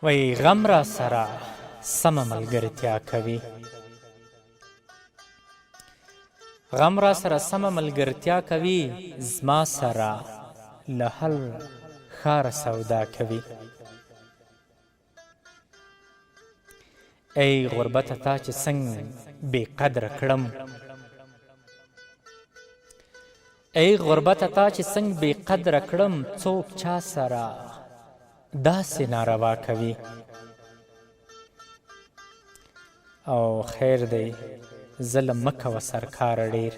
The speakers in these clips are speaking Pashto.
وی غم را سره سمه ملګرتیا کوي. غم را سره سمه ملګرتیا کوي، زما سره له هر ښاره سودا کوي. ای غربته تا چې څنګه بې قدره کړم، ای غربته تا چې څنګه بې قدره کړم، څوک چا سره داسې ناروا کوي. او خیر دی ظلم مه کوه سرکاره ډېر،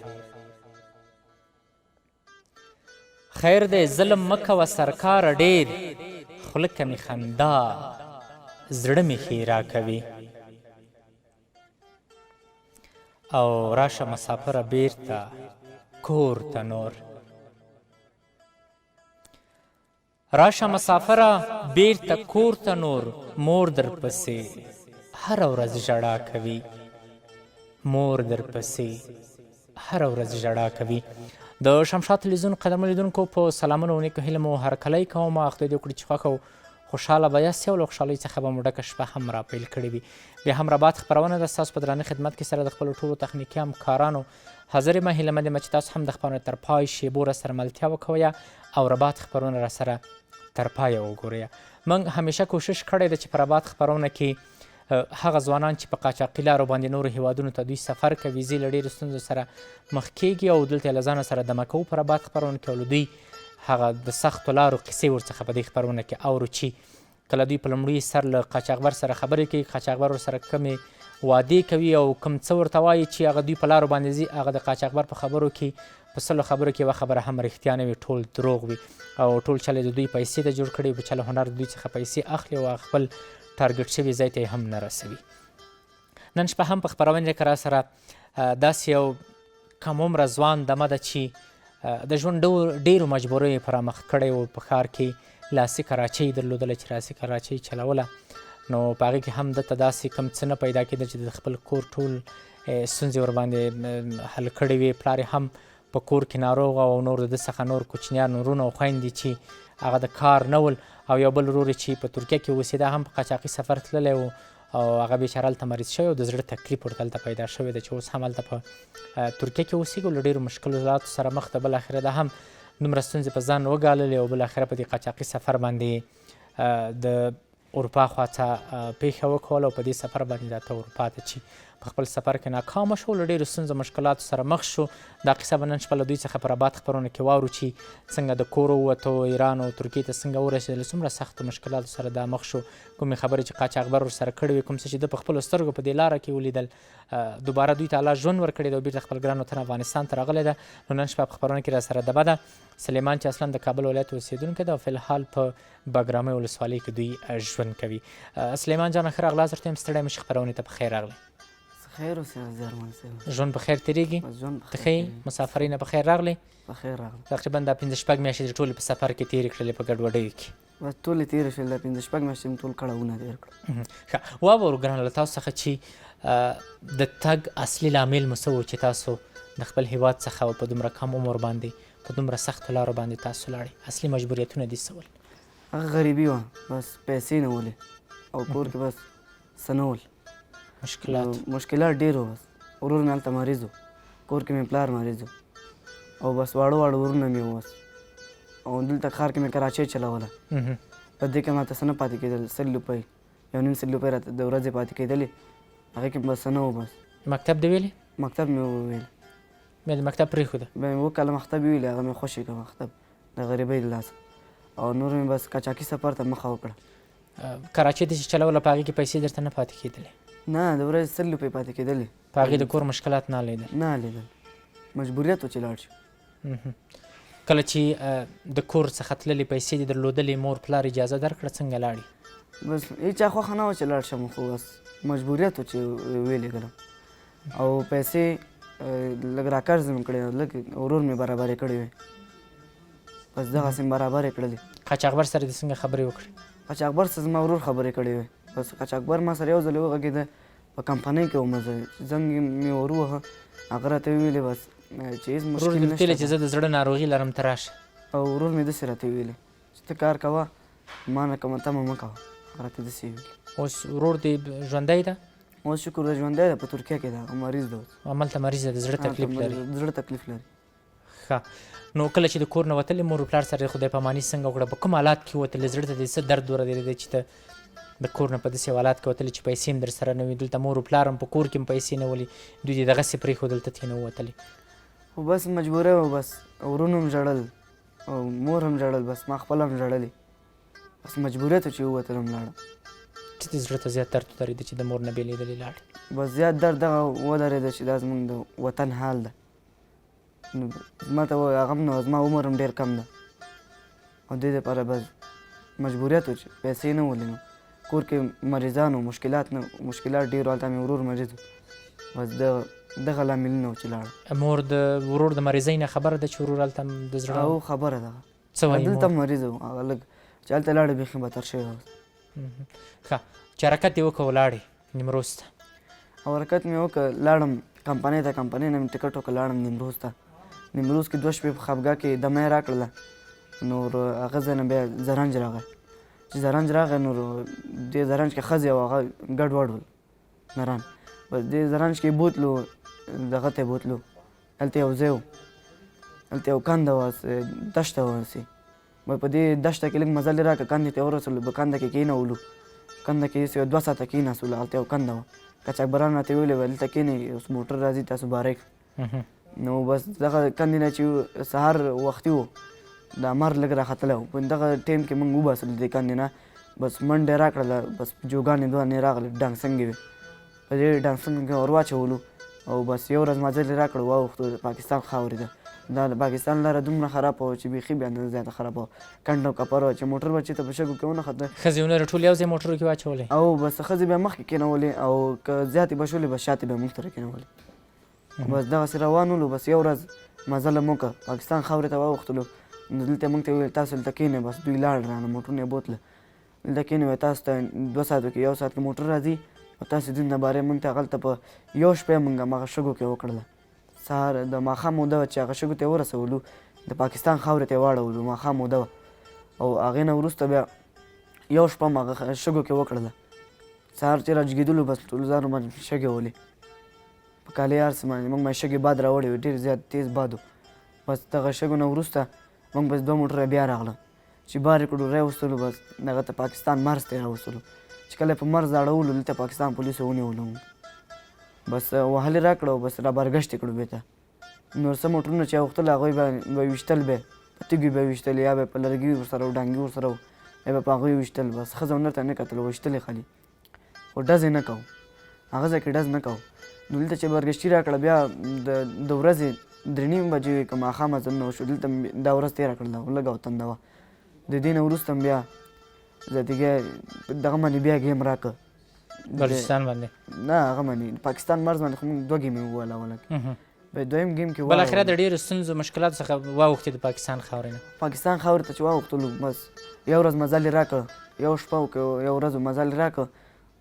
خیر دی ظلم مه کوه سرکاره ډېر، خوله که مې خندا زړه مې ښیرا کوي. او راشه مسافره بیرته کور ته نور، راشه مسافره بیرته کور ته نور، مور در پسې هره ورځ ژړا کوي، مور در پسې هره ورځ ژړا کوي. د شمشاد تلویزیون قدرمنو لیدونکو په سلامونه او نیکو هیله مو هرکلی کوم. خدای دې وکړي چې خوښه او خوشحاله به یاست او له خوشحالۍ څخه به مو ډکه شپه هم راپیل کړې وي. بیا هم راباد خپرونه ده ستاسو په درانه خدمت کې سره د خپلو ټولو تخنیکي همکارانو حاضر یم. هیله مند یم چې تاسو هم د خپرونې تر پای شیبو راسره ملتیا وکوئ او رباد خپرونه راسره تر پایه وګورئ. موږ همیشه کوشش کړی ده چې په رباد خپرونه کې هغه ځوانان چې په قاچاقي لارو باندې نورو هیوادونو ته دوی سفر کوي، ځي له ډېرو ستونزو سره مخ کیږي او دلته یې له ځانه سره دمه کوو په رباد خپرونه کې او له دوی هغه د سختو لارو کیسې ورڅخه په دې خپرونه کې اورو چې کله دوی په لومړي سر له قاچاقبر سره خبرې کوي، قاچاقبر ورسره کمې وعدې کوي او کوم څه ورته وایي چې هغه دوی په لارو باندې ځي، هغه د قاچاقبر په خبرو کې په سلو خبرو کې یوه خبره هم رښتیا نه وي، ټول دروغ وي او ټول چل د دوی پیسې ته جوړ کړي، په چل هنر د دوی څخه پیسې اخلي او خپل ټارګټ شوي ځای ته یې هم نه رسوي. نن شپه هم په خپرونې کې راسره داسې یو کم عمره ځوان دمه ده چې د ژوند ډېرو مجبوریو پر مخ کړی و. په ښار کې لاسي کراچۍ درلودله چې لاسي کراچۍ چلوله، نو په هغې کې هم دته داسې کوم څه نه پیدا کېده چې د خپل کور ټول ستونزې ورباندې حل کړې وې. پلار هم په کور کې ناروغ او نور د ده څخه نور کوچنیان ورونه او خویندې چې هغه د کار نه ول، او یو بل ورور چې په ترکیه کې اوسېده هم په قاچاقي سفر تللی و او هغه بیچاره هلته مریض شوی او د زړه تکلیف ورته هلته پیدا شوی ده چې اوس هم هلته په ترکیه کې اوسېږي او له ډېرو مشکلاتو سره مخ ده. بالاخره ده هم دومره ستونزې په ځان وګاللې او بالاخره په دې قاچاقي سفر باندې د اروپا خواته پیښه وکوله او په دې سفر باندې راته اروپا ته چې په خپل سفر کې ناکامه شو، له ډېرو ستونزو مشکلاتو سره مخ شو. دا قصه به نن شپه له دوی څخه په رباد خپرونه کې واورو چې څنګه د کور ووتو، ایران او ترکیې ته څنګه ورسېدل، څومره سختو مشکلاتو سره دا مخ شو، کومې خبرې چې قاچاقبر ورسره کړې وې، کوم څه چې ده په خپلو سترګو په دې لاره کې ولیدل، دوباره دوی ته الله ژوند ورکړی ده او بېرته خپل ګران وطن افغانستان ته راغلی ده. نو نن شپه په خپرونه کې راسره دبه ده سلیمان چې اصلا د کابل ولایت اوسېدونکی ده او فلحال په بګرامۍ ولسوالۍ کې دوی ژوند کوي. سلیمان جانه ښه راغلاست، درته یم ستړی مه شي، خپرونې ته په خیر راغلی. خیر اوسه زرمن صاحب، ژوند په خیر تېرېږي؟ ته ښه یې؟ مسافرۍ نه په خیر راغلی؟ په خیر راغلی. تقریبا دا 5 شپږ میاشتې دې ټولې په سفر کې تېرې کړلې په ګډوډیو کې؟ بس ټولې تېرې شولې، دا 5 شپږ میاشتې مې ټول کړاوونه تېر کړل. ښه واورو ګرانه له تاسو څخه چې د تګ اصلي لامل مو څه و چې تاسو د خپل هیواد څخه په دومره کم عمر باندې په دومره سختو لارو باندې تاسو لاړئ؟ اصلي مجبوریتونه دې څه ول؟ هغه غریبي وه، بس پیسې نه ولې او کور کې بس څه نه ول. مشکلات ډېر وو، بس ورور مې هلته مریض و، کور کې مې پلار مریض و او بس واړه واړه ورونه مې وو بس. او دلته ښار کې مې کراچۍ چلوله، په دې کې ماته څه نه پاتې کېدل، 100 روپۍ 1.5 روپۍ راته د ورځې پاتې کېدلې، هغې کې بس څه نه و. بس مکتب دې ویلې؟ مکتب مې وویل، بیا د مکتب پرېښوده؟ بیا مې 2 کاله مکتب ویلې، هغه مې خوښې کړه مکتب د غریبۍ له لاسه، او نور مې بس قاچاقي سفر ته مخه وکړه. کراچۍ ته چې چلوله په هغې کې پیسې درته نه پاتې کېدلې؟ نه، د ورځې 100 روپۍ پاتې کېدلې. په هغې د کور مشکلات نه لیدل؟ نه لیدل، مجبوریت و چې لاړ شو. کله چې د کور څخه تللې پیسې دې درلودلې، مور پلار اجازه درکړه څنګه لاړې؟ بس هېچا خوښه نه وه چې لاړ شم، خو بس مجبوریت و چې ویلېږلم. او پیسې لږ راقرض مې کړې، لږ ورور مې برابرې کړې وې، بس دغسې مې برابرې کړلې. قاچاقبر سره دې څنګه خبرې وکړې؟ قاچاقبر سره زما ورور خبرې کړې وې، بس قاچاقبر ما سره یو ځل وغږېده، په کمپنۍ کې وم زه، زنګ مې ور ووهه، هغه راته ویلې بس چې هېڅ مشکل ورور دې ویلې چې زه د زړه ناروغي لرم ته راشه؟ او ورور مې داسې راته ویلې چې ته کار کوه، ما نه کومه تمه مه کوه، راته داسې ویل. اوس ورور دې ژوندی ده؟ اوس شکر دی ژوندی دی، په ترکیه کې ده، هغه مریض ده اوس. هملته مریض ده، د زړه تکلیف لري. د زړه تکلیف لري. ښه، نو کله چې د کور نه وتلې مور پلار سره خدای پاماني څنګه وکړه؟ په کوم حالات کې وتلې؟ زړه ته دې څه درد ورغلی چې ته د کور نه په داسې حالات کې وتلې چې پیسې هم در سره نه وي؟ دلته مور پلار هم په کور کې هم پیسې نه ولي، دوی دې دغسې پرېښودل، ته ترې نه ووتلې؟ خو بس مجبوری وه، بس ورونو هم ژړل او مور هم ژړل، بس ما خپله هم ژړلې، بس مجبوریت و چې ووتلم لاړم. چې دې زړه ته زیات درد ودرېده چې د مور نه بېلېدلې لاړې؟ بس زیات درد دغه ودرېده چې دا زموږ د وطن حال ده. نو ما ته هغه هم نه، زما عمر هم ډېر کم ده او دې دپاره بس مجبوریت و چې پیسې نه ولې. نو کور کې مریضان و، مشکلات ډېر و، هلته مې ورور مریض و، بس دغه لاملونه و چې لاړم. مور د ورور د مریضۍ نه خبره ده چې ورور هلته د زړه او خبره ده، څه وایي دلته هم مریض و، هغه لږ چې هلته لاړې بیخي بدتر شوی و. ښه، چې حرکت دې وکړه ولاړې نیمروز ته؟ او حرکت مې وکړه، لاړم کمپنۍ ته، کمپنۍ نه مې ټکټ وکړه، لاړم نیمروز ته. نیمروز کې 2 شپې په خوابګاه کې دمه یې راکړله. نور هغه ځای نه بیا زرنج راغی. چې زرنج راغی نور دې زرنج کې ښځې او هغه ګډ وډ ول نران. بس دې زرنج کې بوتلو، دغه ته بوتلو، هلته یو ځای و، هلته یو کنده وه، دښته وه هسې. په دې دښته کې لږ مزل یې راکړه، کندې ته ورسولو، په کنده کې کېنولو، کنده کې یې 2 ساعته کېناستلو، هلته یو کنده وه. قاچاقبران راته ویلې وه دلته کېنئ، اوس موټر راځي تاسو باری کړئ. نو بس دغه کندې نه چې سهار وختي و، د لمر لږ راختلی و، په دغه ټایم کې موږ وباسلو دې کندې نه، بس منډه یې راکړله، بس جوګانې 2 نه راغلې، ډانګسنګې وې، په دې ډانګسنګ کې ور واچولو او بس یو ورځ مزل یې راکړ، واوښتو. د پاکستان خاورې ده، دا د پاکستان لاره دومره خرابه وه چې بیخي بې اندازې زیاته خرابه وه، کنډ او کپر وه چې موټر به چېرته په شګو کې ونښته. ښځې ونرې ټول یو ځای موټرو کې واچولې؟ او بس ښځې بیا مخکې کېنولې او که زیاتې به شولې بس شاته بیا موږ سره کېنولې. بس دغسې روان ولو، بس یو ورځ مزل مو وکړه، پاکستان خاورې ته واوښتلو. نو دلته موږ ته وویل تاسو دلته کښېنئ، بس دوی لاړل رانه، موټرونه یې بوتله، دلته کښېنئ، وایي تاسو ته 2 ساعتو کې 1 ساعت کې موټر راځي او تاسو دین نه بارې موږ ته هغلته په یو شپه موږ هماغه شګو کې وکړله. سهار د ماښام موده وه چې هغه شګو ته یې ورسولو، د پاکستان خاورې ته یې واړولو، ماښام موده وه او هغې نه وروسته بیا یو شپه هم هغه شګو کې وکړله. سهار چې راجګېدلو بس ټول ځان باندې شګې ولې، په کالي هر څه باندې موږ باندې شګې باد راوړی وې، ډېر زیات تیز باد و. بس دغه شګو نه وروسته موږ بس 2 موټره بیا راغله، چې بار یې کړو راوستلو، بس دغه ته پاکستان مرز ته یې راوستلو. چې کله یې په مرز اړولو دلته پاکستان پولیسو ونیولو، بس وهلې راکړه او بس را برګشت یې کړو بېرته. نور څه موټرونه چې اوښتل هغوی به ویشتل، بیا په تیږو به ویشتل، یا به په لرګي ورسره و، ډانګي ورسره و، یا به په هغوی ویشتل. بس ښځه ونر ته نه کتل، ویشتل یې خالي، خو ډز یې نه کوو، هغه ځای کې ډز نه کوو. نو دلته چې برګشتي راکړه بیا د ورځې 3:30 بجې وې که ماښام اذانونه وشو، دلته دا ورځ تېره کړله، لږه او تنده وه. د دې نه وروسته هم بیا زیاتېږي دغه باندې بیا ګیم راکړه، بلوچستان باندې؟ نه، هغه باندې پاکستان مرز باندې خو موږ 2 ګیمې ووهل اوله کې، بیا دویم ګیم کې بالاخره د ډېرو ستونزو مشکلاتو څخه واوښتې د پاکستان خاورې نه؟ پاکستان خاورې ته چې واوښتلو، بس یو ورځ مزل یې راکړه، یو شپه یو ورځ مزل یې راکړه،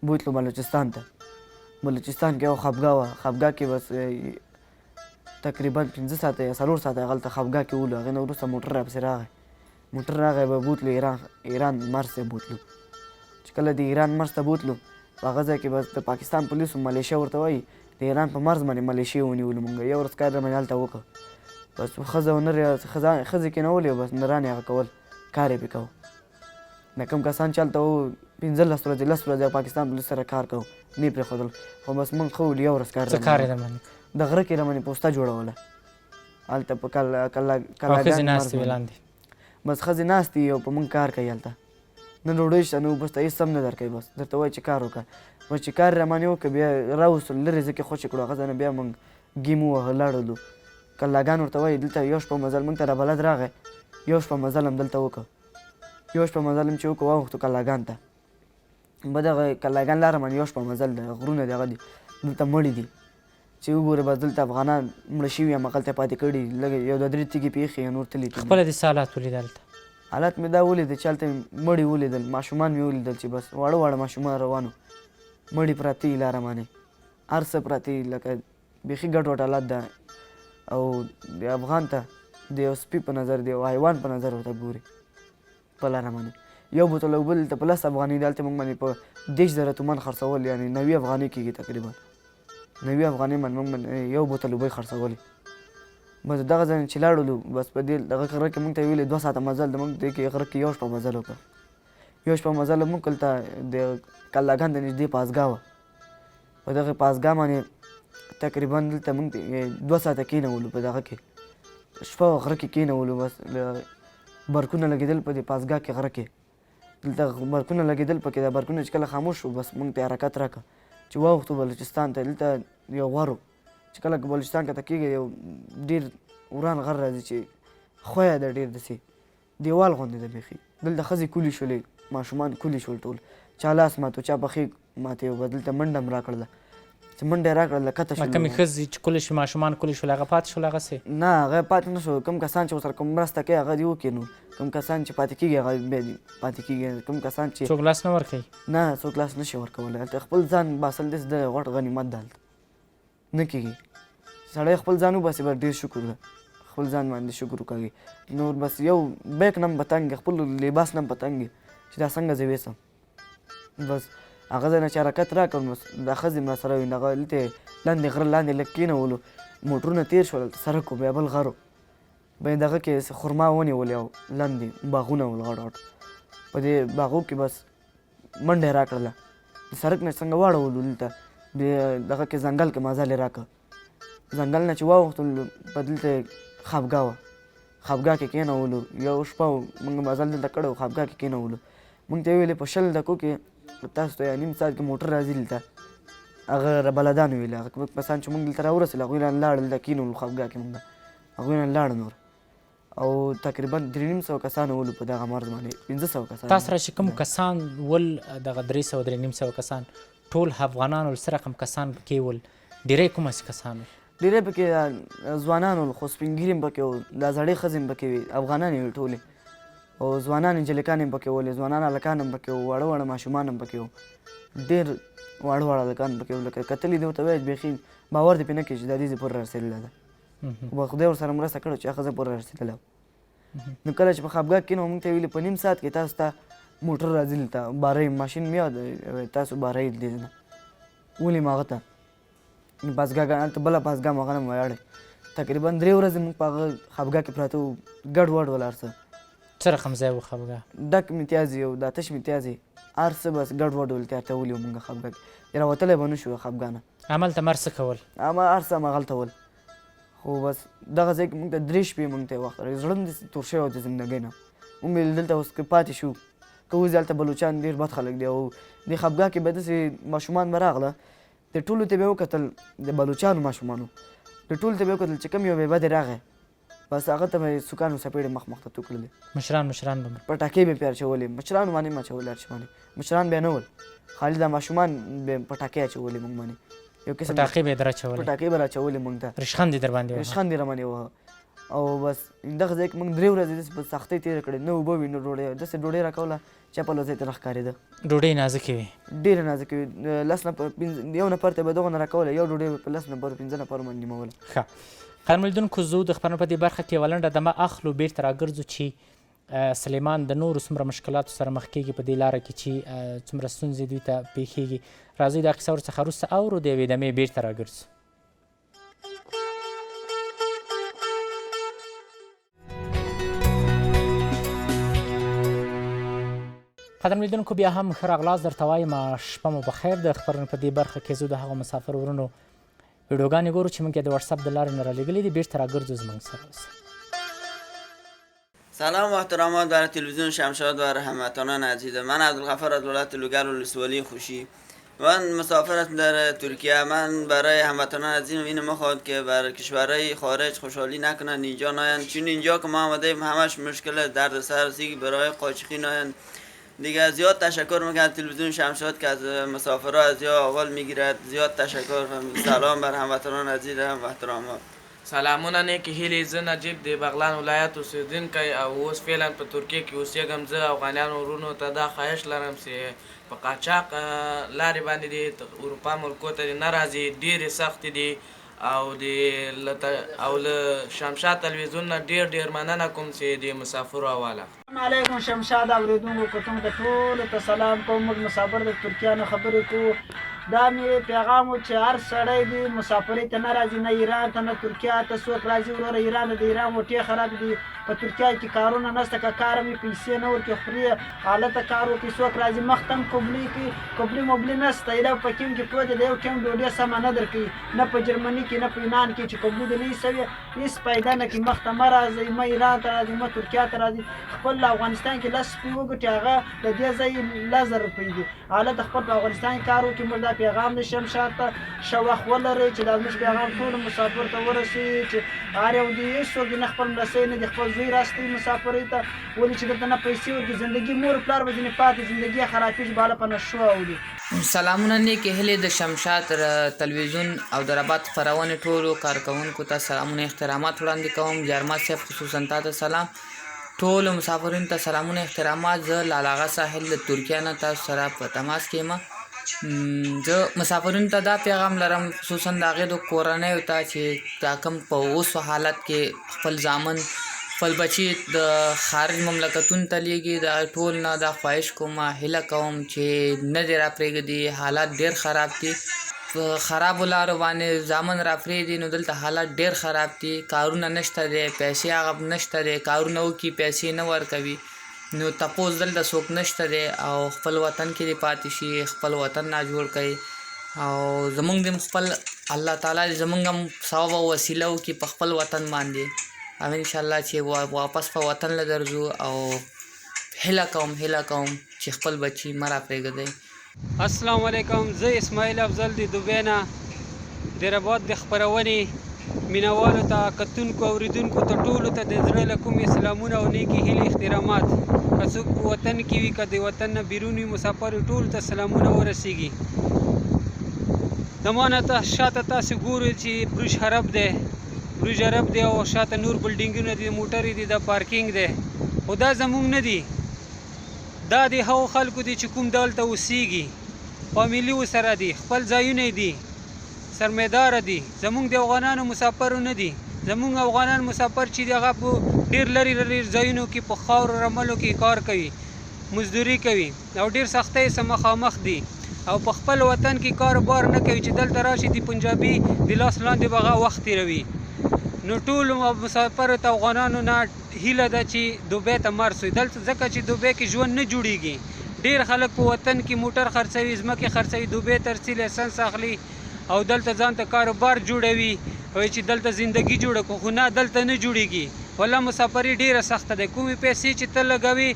بوتلو بلوچستان ته. بلوچستان کې یو خوابګاه وه، خوابګاه کې بس تقریبا 5 ساعته یا 4 ساعته هغلته خوابګاه کې ولو. هغې نه وروسته موټر راپسې راغی، موټر راغی به بوتلو ایران مرز ته بوتلو. چې کله د ایران مرز ته بوتلو، په هغه ځای کې بس د پاکستان پولیسو ملیشه ورته وایي، د ایران په مرز باندې ملیشې ونیولو. موږ یو ورځ کار راباندې هلته وکړه، بس ښځه او نر ښځې کېنولې، بس نران یې هغه کول، کار یې پرې کوو. د کوم کسان چې هلته وو 15 ورځې 10 ورځې پاکستان پولیس سره کار کوو، نه یې پرېښودل. خو بس موږ ښه ولو، یو ورځ کار څه کار یې درباندې؟ د غره کې راباندې پوسته جوړوله، هلته په ښځې ناستې وې لاندې، بس ښځې ناستې او په موږ کار کوي هلته. نه ډوډۍ شته نه اوبه شته، هېڅ هم نه درکوي، بس درته وایي چې کار وکړه. بس چې کار یې راباندې وکړه بیا راوستلو، لرې ځای کې خوشې کړو. هغه ځای نه بیا موږ ګیم ووهه، لاړلو. کلاګان ورته وایي، دلته یو شپه مزل موږ ته رابلد راغی، یو شپه مزل هم دلته وکړه، یو شپه مزل هم چې وکړو واوښتو کلاګان ته. به دغه کلاګان لاره باندې یو شپه مزل دی، غرونه دغه دي، دلته مړي دي چې وګورې، بس دلته افغانان مړه شوي هم هغلته پاتې کړي، لږ 2-3 تیږې پېښې نور تلي. خپله دې څه حالات ولیدل هلته؟ حالات مې دا ولیدل چې هلته مړي ولیدل، ماشومان مې ولیدل چې بس واړه واړه ماشومان روانو، مړي پراته وي لاره باندې، هر څه پراته وي، لکه بیخي ګډ وډ حالات ده. او د افغان ته د یو سپي په نظر، د یو حیوان په نظر ورته ګوري په لاره باندې. یو بوتل اوبه دلته په 10 افغانۍ دلته موږ باندې په 10,000 تومان خرڅول یعنې 90 افغانۍ کېږي تقریبا 90 افغانۍ باندې موږ باندې یو بوتل اوبه خرڅولې بس دغه ځای چې لاړولو بس په دې دغه غره کې موږ ته ویلې 2 ساعته مزل د موږ دې کې غره کې یو شپه مزل وکړه یو شپه مزل موږ هلته د کلاګان د نږدې پازګاه وه په دغه پازګاه باندې تقریبا دلته موږ 2 ساعته کېنولو په دغه کې شپه غره کې کېنولو بس برقونه لګېدل په دې پازګاه کې غره کې دلته برقونه لګېدل پکې دا برقونه چې کله خاموش شو بس موږ ته حرکت راکړه چې واوښتو بلوچستان ته دلته یو غر و چې کله بلوچستان کې ته کېږي یو ډېر وران غر راځي چې خویه ده ډېر داسې دیوال غوندې ده بیخي دلته ښځې کولي شولې ماشومان کولي شول ټول چا لاس ماتو چا پښې ماتې و دلته منډه هم راکړله چې منډه یې راکړله کته شول کومې ښځې چې کولې شوې ماشومان کولې شول هغه پاتې شول هغسې نه هغه پاتې نه شو کوم کسان چې ورسره کوم مرسته کوي هغه دې وکړي نو کوم کسان چې پاتې کېږي هغه بیا دې پاتې کېږي کوم کسان چې څوک لاس نه ورکوي نه څوک لاس نه شي ورکولی هلته خپل ځان باسل داسې د غټ غنیمت ده هلته نه کېږي سړی خپل ځان وباسي بس ډېر شکر ده خپل ځان باندې شکر وکړي نور بس یو بیک نه هم په تنګ خپل لباس نه هم په تنګ چې دا څنګه زه ویسم بس هغه ځای نه چې حرکت راکړم بس دا ښځې مې راسره وي هغه هلته لاندې غره لاندې لږ کېنولو موټرونه تېر شول هلته سړک و بیا بل غر و بیا یې دغه کې خرما ونیولې او لاندې باغونه ول غټ غټ په دې باغو کې بس منډه یې راکړله د سړک نه څنګه واړولو دلته بیا دغه کې ځنګل کې مزل یې راکړه ځنګل نه چې واوښتلو په دلته خوابګاه وه خوابګاه کې کېنولو یو شپه موږ مزل دلته کړی و خوابګاه کې کېنولو موږ ته یې ویلې په 20 دقیقو کې تاسو ته نیم ساعت کې موټر راځي دلته هغه بلدان ویلې هغه کسان چې موږ دلته راورسېدل هغوی نه لاړل دلته کېنولو خوابګاه کې موږ هغوی نه لاړ نور او تقریبا 300 کسان ولو په دغه مرض باندې 500 کسان تاسو سره چې کوم کسان ول دغه 300 کسان ټول افغانان ول سره کوم کسان پکې ول ډېری کوم کسان ډېری پکې ځوانان ول خو سپین ږیري هم پکې وو دا زړې ښځې هم پکې وې افغانان یې ټولې او ځوانان نجلکان هم پکې ولې ځوانان هلکان هم پکې وو واړه واړه ماشومان هم پکې وو ډېر واړه واړه هلکان پکې وو لکه کتلي دې ورته وایي بیخي باور دې پرې نه کوي چې دا دې پورې رارسېدلی ده خو خدای ورسره مرسته کړې چې هغه ښځه پورې رارسېدلی وه نو کله چې په خوابګاه کې کېنو موږ ته یې ویلې په نیم ساعت کې تاسو ته موټر راځي دلته بارۍ ماشین مې یاد تاسو بارۍ دې نه ولې مې هغه ته پازګاه هلته بله پازګاه مې هغه نه مې ویاړی تقریبا 3 ورځې موږ په هغه خوابګاه کې پراته وو ګډ وډ ول هر څه څه رقم ځای و خوابګاه ډک امتیازي او دا تش امتیازي هر څه بس ګډ وډ ول تیار ته ولي موږ خوابګاه کې راوتلی به نه شو خوابګاه نه هملته مر څه کول هر څه همغلته ول خو بس دغه ځای کې موږ ته 3 شپې موږ ته یې وخت راکړی زړه مې داسې تور شوی و د زندګۍ نه موږ ویل دلته اوس که پاتې شو که وځي هلته بلوچان ډېر بد خلک دي او دې خوابګاه کې به داسې ماشومان به راغله د ټولو ته به یې وکتل د بلوچانو ماشومانو د ټولو ته به یې وکتل چې کوم یو بېبدې راغی بس هغه ته به یې سوکانو څپېړې مخ ته تو کړلې مشران به پټاکې به یې پرې اچولې مشرانو باندې هم اچولې هر شي باندې مشران بیا نه ول خالي دا ماشومان به یې پټاکې اچولې موږ باندې یو قسم پټاکې به یې در اچولې پټاکې به را اچولې موږ ته رشخند یې در باندې وهه رشخند یې را باندې وهه او بس دغه ځای کې موږ 3 ورځې داسې په سختۍ تېره کړې نه اوبه وي نه ډوډۍ داسې ډوډۍ راکوله چپل ځای ته نه ښکارېده ډوډۍ نازکې وې ډېره نازکې وي 10 نفر یو نفر ته به دغه نه راکوله یو ډوډۍ به په 10 نفرو 15 نفرو باندې نیموله ښه قدرمن لیدونکو زه د خپرونې په دې برخه کې یوه لنډه دمه اخلو بیرته راګرځو چې سلیمان د نورو څومره مشکلاتو سره مخ کېږي په دې لاره کې چې څومره ستونزې دوی ته پیښیږي راځئ دا کیسه ورڅخه وروسته اورو د یوې دمې بیرته راګرځو قدرمن لیدونکو بیا هم ښه راغلاست درته وایم شپه مو بخیر د خپرونې په دې برخه کې زه د هغو مسافر ورونو ویډیوګانې ګورو چې موږ یې د واتساپ د لارې نه رالیږلي دي بیرته راګرځو زموږ سره اوسئ سلام و احترامات برای تلویزیون شمشاد و هموطنان عزیز من عبدالغفار از ولایت لوگر ولسوالی خوشی من مسافرت در ترکیه من برای هموطنان عزیزم اینو میخواد که بر کشورهای خارج خوشحالی نکنن اینجا ناین چون اینجا که ما آمدیم همش مشکل دردسر سیگ برای قاچقی ناین دیگه زیاد تشکر میکنم تلویزیون شمشاد که از مسافرها از یا اول میگیرد زیاد تشکر سلام بر هموطنان عزیز و احترامات سلامونه نیکې هیلې زه نجیب د بغلان ولایت اوسېدونکی او اوس فعلا په ترکیه کې اوسېږم زه افغانیانو ورونو ته دا خواهش لرم چې په قاچاق لارې باندې دي اروپا ملکو ته نه راځي ډېرې سختې دي او له شمشاد تلویزیون نه ډېر مننه کوم چې د مسافرو حواله. السلام علیکم شمشاد اوریدونکو کتونکو ته ټولو ته سلام کوم. موږ مسافر د ترکیه نه خبرې کوو. دا مې پیغام و چې هر سړی دی مسافرۍ ته نه راځي، نه ایران ته نه ترکیه ته. څوک راځي وروره ایران د ایران موټې خراب دي، په ترکیه کې کارونه نشته، که کار مې پیسې نه ورکړي خوري حالته کار وکړي. څوک راځي مخ ته هم قبلي کوي، قبلي مبلي نشته. ایله په کیم کې پوه دی د یو ټیم ډوډۍ سمه نه درکوي، نه په جرمني کې نه په یونان کې چې قبلي دې نه وي سوې هېڅ فایده نه کوي. مخ ته مه راځئ، مه ایران ته راځئ، مه ترکیه ته راځئ. خپل افغانستان کې 10 سپي وګټي، هغه د دې ځای 10,000 روپۍ دي. حالت خپل په افغانستان کې کار وکړي. موږ دا پیغام د شمشاد ته ښه وخت ولرئ چې دا زموږ پیغام ټولو مسافر ته ورسوي چې هر یو دی هېڅوک نه خپل مرسۍ نه دي خپل زوی راستوي مسافرۍ ته، ولې چې دلته نه پیسې ورکړي. زندګي مور پلار به ځینې پاتې، زندګي یې خرابېږي بالا په نشو اولي. سلامونه نیکې هیلې د شمشاد تلویزیون او د رباط خپرونې ټولو کارکوونکو ته سلامونه احترامات وړاندې کوم. جرما صاحب خصوصا تا ته سلام، ټولو مسافرینو ته سلامونه احترامات. زه لالاغه ساحل د ترکیه نه تاسو سره په تماس کې یم. زه مسافرینو ته دا پیغام لرم، خصوصا د هغې د کورنیو ته چې دا کوم په اوسو حالت کې خپل زامن خپل بچي د خارج مملکتونو ته لیږي، د هغې ټول نه دا خواهش کوم، هیله کوم چې نه دې راپرېږدي. حالات ډېر خراب دي، په خرابو لارو باندې زامن راپرېږدي نو دلته حالات ډېر خراب دي. کارونه نشته دی، پیسې هغه نشته دی، کارونه وکړي پیسې نه ورکوي، نو تپوس دلته څوک نشته دی او خپل وطن کې دې پاتې شي، خپل وطن ناجوړ کوي. او زمونږ دې خپل الله تعالی زمونږ هم ثواب او وسیله وکړي په خپل وطن باندې. او انشاءالله چې واپس په وطن له درځو. او هیله کوم چې خپل بچي مه راپرېږدئ. السلام علیکم، زه اسماعیل افضل د دوبۍ نه د رباط د خپرونې مینوالو ته، کتونکو اوریدونکو ته ټولو ته د زړه له کومې سلامونه او نیکې هیلې احترامات. که څوک په وطن کې وي که د وطن نه بیرون وي، مسافرو ټولو ته سلامونه ورسیږي. د ما نه شاته تاسې ګورئ چې برج عرب دی او شاته نور بلډینګونه دي، موټرې دي، د پارکینګ دی. خو دا زمونږ نه دي، دا د هغو خلکو دي چې کوم دلته اوسیږي، فامیلي ورسره دي، خپل ځایونه دي، سرمایداره دي. زمونږ د افغانانو مسافرو نه دي. زمونږ افغانان مسافر چې دي هغه په ډېر لرې ځایونو کې په خاورو رملو کې کار کوي، مزدوري کوي او ډېر سختۍ سره مخامخ دي او په خپل وطن کې کاروبار نه کوي چې دلته راشي د پنجابي د لاس لاندې به هغه وخت تېروي. نو ټولو مسافرو ته افغانانو نه هیله ده چې دوبۍ ته مر سوی دلته، ځکه چې دوبۍ کې ژوند نه جوړیږي. ډېر خلک په وطن کې موټر خرڅوي، ځمکې خرڅوي، دوبۍ ته ځي، لایسنس اخلي او دلته ځان ته کاروبار جوړوي، وایي چې دلته زندګي جوړه کړو، خو نه دلته نه جوړیږي. والله مسافري ډېره سخته ده. کومې پیسې چې ته لګوي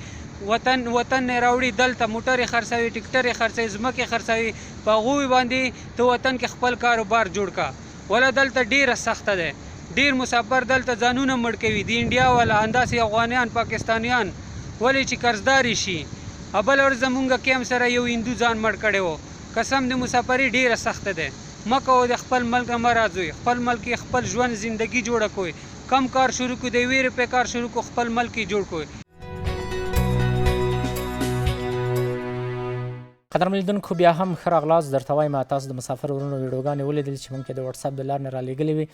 وطن نه راوړي، دلته موټر یې خرڅوي، ټکټر یې خرڅوي، ځمکې خرڅوي، په هغوی باندې ته وطن کې خپل کاروبار جوړ کا. والله دلته ډېره سخته ده. ډېر مسافر دلته ځانونه مړ کوي، د انډیا والا همداسې افغانیان پاکستانیان، ولې چې قرضداري شي. بل ورځ زمونږ کیم سره یو هندو ځان مړ کړی و. قسم د مسافري ډېره سخته ده. مه کوو د خپل ملک مه راځئ، خپل ملک کې خپل ژوند زندګي جوړه کوئ. کم کار شروع کړو، د 1 روپۍ کار شروع کړو، خپل ملک یې جوړ کړئ. قدرمن لیدونکو بیا هم ښه راغلاست. درته وایم تاسو د مسافر ورونو ویډیوګانې ولیدل چې موږ د وټساپ د لارې نه رالیږلې وي.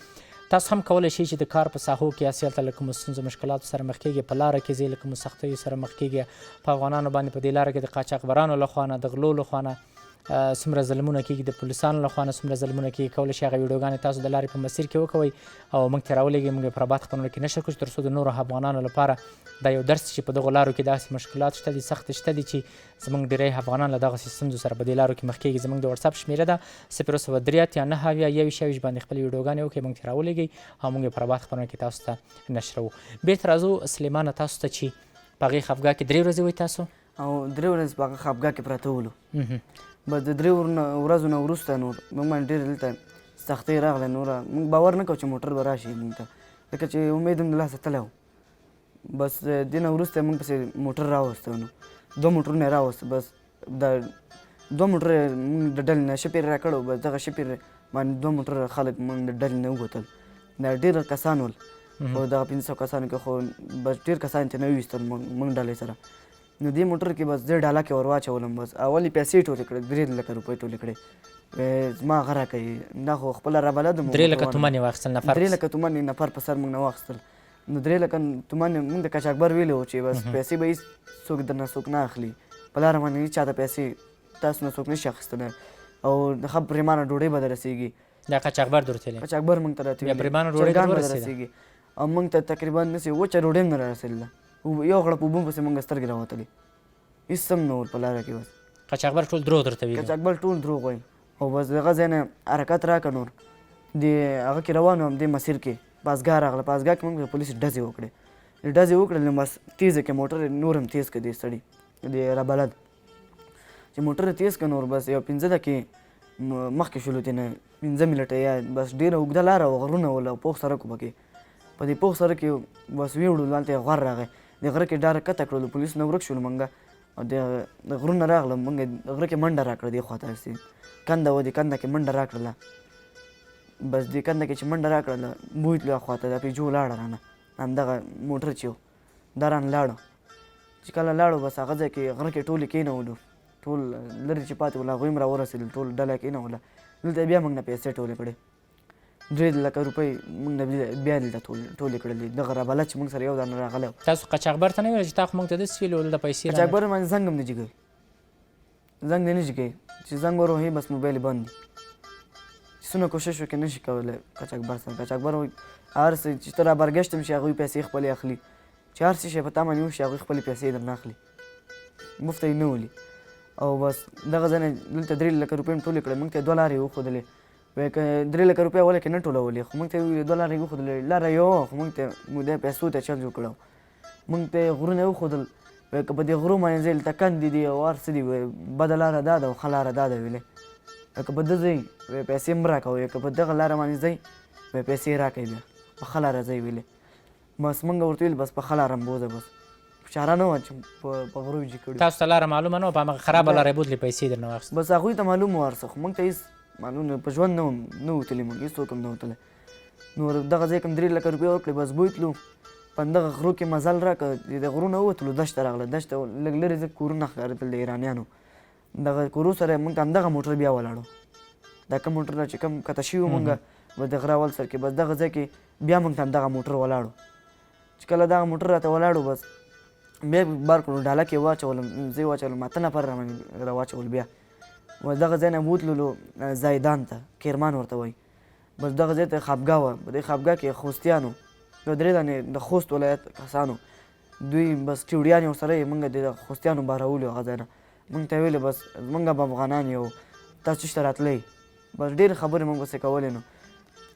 تاسو هم کولی شئ چې د کار په ساحو کې یاست، هلته له کومو ستونزو مشکلاتو سره مخ کېږئ، په لاره کې ځئ له کومو سختیو سره مخ کېږئ، په افغانانو باندې په دې لاره کې د قاچاقبرانو لخوا نه، د غلو لخوا نه څومره ظلمونه کېږي، د پولیسانو لخوا نه څومره ظلمونه کېږي. کولی شئ هغه ویډیوګانې تاسو د لارې په مسیر کې وکوئ او موږ ته راولېږئ. موږ یې په رباط خپرونه کې نشر کړو تر څو د نورو افغانانو لپاره دا یو درس چې په دغو لارو کې داسې مشکلات شته دي، سخت شته دي چې زموږ ډېری افغانان له دغسې ستونزو سره په دې لارو کې مخ کېږي. زموږ د وټساپ شمېره ده 003 یا 9 باندې خپلې ویډیوګانې وکړئ، موږ ته راولېږئ او موږ یې په رباط خپرونه کې تاسو ته نشروو. بېرته راځو سلیمانه تاسو ته چې په هغې خفګاه کې 3 ورځې وئ تاسو او 3 ورځې په هغه خفګاه کې پراته ولو. بس د 3 ورځو نه وروسته نور موږ باندې ډېر دلته سختۍ راغله. نوره موږ باور نه کوو چې موټر به راشي موږ ته، ځکه چې امید هم د لاسه تللی و. بس دې نه وروسته موږ پسې موټر راوسته، نو 2 موټرونه یې راوسته. بس د 2 موټر موږ د ډلې نه شپېر راکړو. بس دغه شپېر باندې 2 موټر خلک موږ د ډلې نه ووتل. دا ډېر کسان ول، خو دغه 500 کسانو کې خو بس ډېر کسان چې نه ویستل موږ ډلې سره. نو دې موټر کې بس زه ډاله کې ور واچولم بس اول یې پیسې ټولې کړې 3 لکه روپۍ ټولې کړې زما غره کوي دا خو خپله رابلد 3 لکه تومن یې واخیستل نفر 3 لکه تومن یې نفر په سر موږ نه واخیستل نو 3 لکه تومن موږ د قاچاقبر ویلي وو چې بس پیسې به هېڅ څوک درنه څوک نه اخلي په لاره باندې هېڅ چاته پیسې تاسو نه څوک نشي اخیستلی او د ښه پرېمانه ډوډۍ به در رسېږي دا قاچاقبر درته ویلی قاچاقبر موږ ته راته بیا پرېمانه ډوډۍ چرګان در به در ورسېده؟ رسېږي او موږ ته تقریبا داسې وچه ډوډۍ هم نه را رسېدله یو غړپ اوبه پسې موږ سترګې راوتلې هېڅ هم نه ول په لاره کې بس قاچاقبر ټول دروغ درته ویلي قاچاقبر ټول دروغ وایي او بس دغه ځای نه حرکت راکړه نور د هغه کې روان وم دې مسیر کې پاسګاه راغله پاسګاه کې موږ پولیس ډزې وکړې ډزې وکړل نو بس تیزه کې موټر نور هم تیز کړه دې سړي د رابلد چې موټر تیز کړه نور بس یو 15 دقیقې مخکې شولو ترې نه 15 منټه یا بس ډېره اوږده لاره وه غرونه ول او پوخ سړک و پکې په دې پوخ سړک کې بس ویوړو هلته یې غر راغی د غره کې ډاره کته کړلو پولیس نه ورک شولو موږ او د غرونه راغلم موږ د غره کې منډه راکړه دې خواته هسې کنده وه دې کنده کې منډه راکړله بس دې کنده کې چې منډه راکړله بوتلو هخواته دا پیجو لاړه رانه همدغه موټر چې و دا رانه لاړو چې کله لاړو بس هغه ځای کې غره کې ټولې کېنولو ټول لرې چې پاتې ول هغوی هم راورسېدل ټول ډله کېنوله دلته بیا موږ نه پیسې ټولې کړې 3 لکه روپۍ موږ نه بیا دلته ټولې کړلې دغه رابله چې موږ سره یو ځان راغلی تاسو قاچاقبر ته نه ویل چې تا خو موږ ته داسې ویلي ول د پیسې قاچاقبر باندې زنګ هم نه جګوي زنګ دې نه جګوي چې زنګ وروهي بس موبایل بند دي چې څونه کوشش وکړي نشي کولی قاچاقبر سره قاچاقبر وایي هر څه چې ته رابرګشت هم شي هغوی پیسې خپلې اخلي چې هر څه شی په تا باندې وشي هغوی خپلې پیسې درنه اخلي مفته یې نه ولي او بس دغه ځای نه دلته 3 لکه روپۍ هم ټولې کړې موږ ته 2 لارې وښودلې وایي که 3 لکه روپۍ اوله کې نه ټولولې خو موږ ته یې ویلې 2 لارې وښودلې لاره یو وه خو موږ ته د پیسو ته چل جوړ کړی موږ ته یې غرونه وښودل وایي که په دې غرو باندې ځې هلته کندې دي او هر څه دي وایي بده لاره دا ده او ښه لاره دا ده ویلې که په ده ځئ وایي پیسې هم راکوئ که په دغه لاره باندې ځئ وایي پیسې راکوئ بیا په ښه لاره ځئ ویلې بس موږ ورته ویل بس په ښه لاره م بوځه بس چاره نه وه چې په غرو جي کړي تاسو ته لاره معلومه نه وه په همغه خرابه لاره یې بوتلې پیسې درنه واخیست بس هغوی ته معلوم و هر څه خو موږ ته هېڅ معلوم په ژوند نه وتلي موږ هېڅوک هم نه وتلی نو دغه ځای کې 3 لکه روپۍ ورکړې بس بوتلو په همدغه غرو کې مزل راکړه د غرو نه ووتلو دشته راغله دشته لږ لرې ځکه کورونه ښکارېدل د ایرانیانو دغه کورو سره موږ ته همدغه موټر بیا ولاړو دا کوم موټر چې کوم کته شوي وو موږ بس د غره اول سر کې بس دغه ځای کې بیا موږ ته همدغه موټر ولاړو چې کله دغه موټر راته ولاړو بس بیا بار کړو ډاله کې واچولم زه یې واچولم 8 نفر راباندې راواچول بیا دغه ځای نه بوتللو زایدان ته کرمان ورته وایي بس دغه ځای ته خوابګاه وه په دې خوابګاه کې خوستیانو یو 3 دانې د خوست ولایت کسانو دوی بس ټیوډیانې ورسره یې موږ د خوستیانو بارولي هغه ځای نه موږ ته یې ویلې بس موږ به افغانان یو تاسو چېرته راتلی بس ډېرې خبرې موږ پسې کولې نو